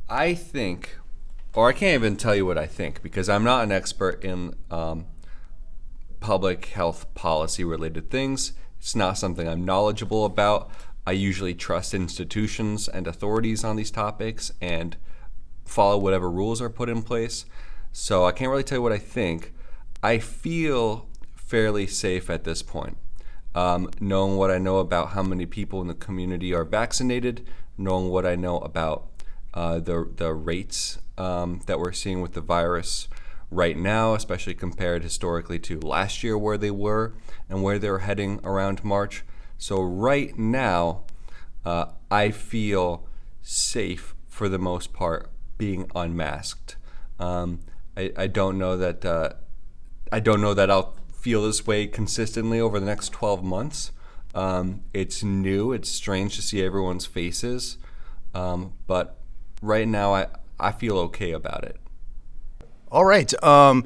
I think, or I can't even tell you what I think because I'm not an expert in public health policy related things. It's not something I'm knowledgeable about. I usually trust institutions and authorities on these topics and follow whatever rules are put in place. So I can't really tell you what I think. I feel fairly safe at this point. Knowing what I know about how many people in the community are vaccinated, knowing what I know about the rates that we're seeing with the virus right now, especially compared historically to last year where they were and where they're heading around March. So right now, I feel safe for the most part being unmasked. I don't know that I'll feel this way consistently over the next 12 months. It's new. It's strange to see everyone's faces, but right now I feel okay about it. All right. I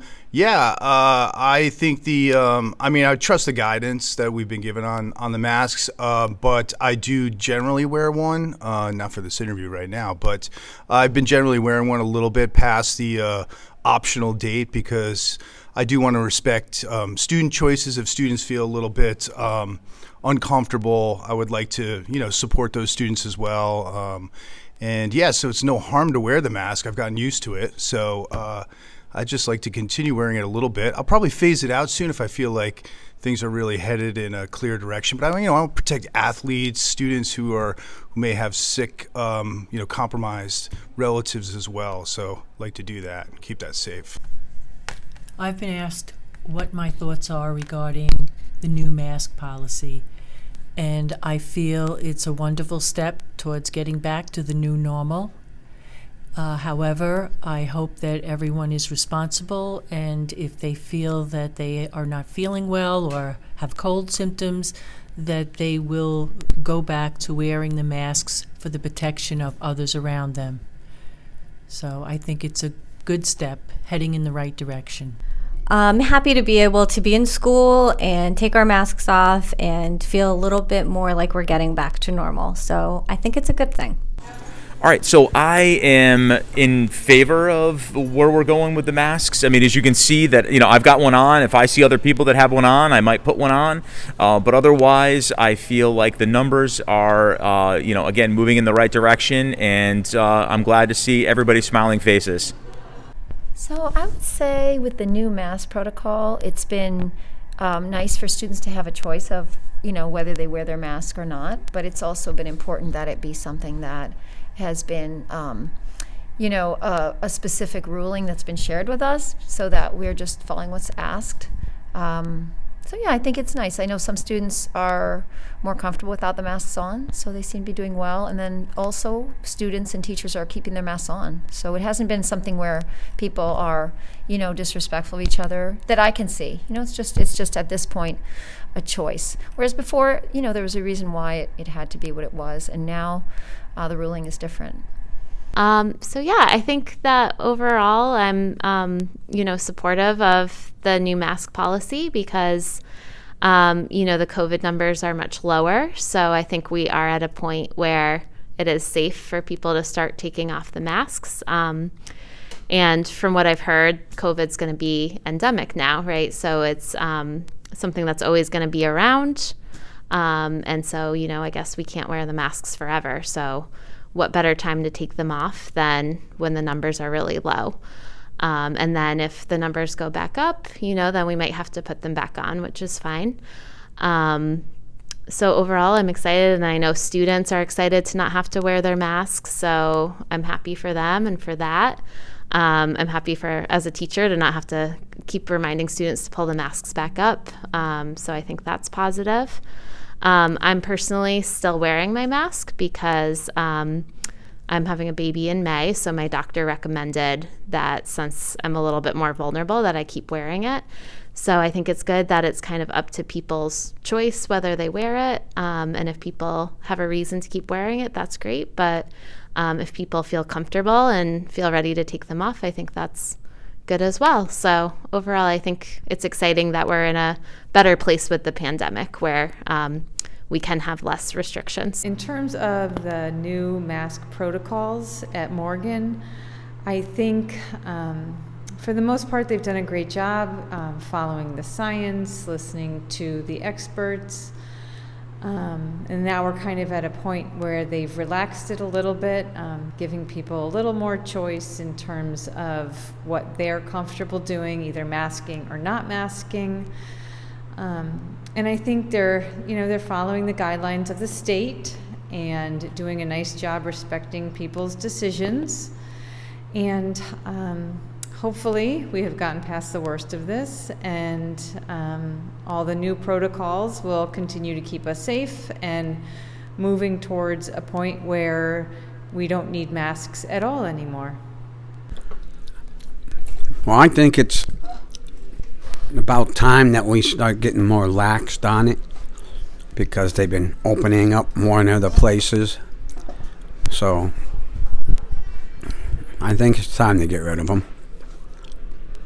think I trust the guidance that we've been given on the masks, but I do generally wear one, not for this interview right now, but I've been generally wearing one a little bit past the optional date because I do want to respect student choices. If students feel a little bit uncomfortable, I would like to, support those students as well. So it's no harm to wear the mask. I've gotten used to it. So I'd just like to continue wearing it a little bit. I'll probably phase it out soon if I feel like things are really headed in a clear direction. But I want to protect athletes, students who may have sick, compromised relatives as well. So I'd like to do that and keep that safe. I've been asked what my thoughts are regarding the new mask policy. And I feel it's a wonderful step towards getting back to the new normal. However, I hope that everyone is responsible, and if they feel that they are not feeling well or have cold symptoms, that they will go back to wearing the masks for the protection of others around them. So I think it's a good step heading in the right direction. I'm happy to be able to be in school and take our masks off and feel a little bit more like we're getting back to normal. So I think it's a good thing. All right, so I am in favor of where we're going with the masks. I mean, as you can see that, I've got one on. If I see other people that have one on, I might put one on. But otherwise, I feel like the numbers are, again, moving in the right direction. And I'm glad to see everybody's smiling faces. So I would say with the new mask protocol, it's been nice for students to have a choice of, whether they wear their mask or not. But it's also been important that it be something that has been, a specific ruling that's been shared with us so that we're just following what's asked. I think it's nice. I know some students are more comfortable without the masks on, so they seem to be doing well. And then also students and teachers are keeping their masks on. So it hasn't been something where people are, disrespectful of each other that I can see. It's just at this point a choice. Whereas before, there was a reason why it had to be what it was, and now the ruling is different. I think that overall I'm, supportive of the new mask policy because, the COVID numbers are much lower. So I think we are at a point where it is safe for people to start taking off the masks. And from what I've heard, COVID's going to be endemic now, right? So it's something that's always going to be around. And so, I guess we can't wear the masks forever. So what better time to take them off than when the numbers are really low? And then if the numbers go back up, then we might have to put them back on, which is fine. So overall, I'm excited, and I know students are excited to not have to wear their masks. So I'm happy for them and for that. I'm happy as a teacher, to not have to keep reminding students to pull the masks back up. So I think that's positive. I'm personally still wearing my mask because I'm having a baby in May, so my doctor recommended that since I'm a little bit more vulnerable that I keep wearing it. So I think it's good that it's kind of up to people's choice whether they wear it, and if people have a reason to keep wearing it, that's great. But if people feel comfortable and feel ready to take them off, I think that's good as well. So overall, I think it's exciting that we're in a better place with the pandemic where we can have less restrictions. In terms of the new mask protocols at Morgan, I think for the most part they've done a great job following the science, listening to the experts. And now we're kind of at a point where they've relaxed it a little bit, giving people a little more choice in terms of what they're comfortable doing, either masking or not masking. And I think they're following the guidelines of the state and doing a nice job respecting people's decisions. And hopefully we have gotten past the worst of this, and all the new protocols will continue to keep us safe and moving towards a point where we don't need masks at all anymore. Well, I think it's about time that we start getting more laxed on it, because they've been opening up more in other places. So I think it's time to get rid of them.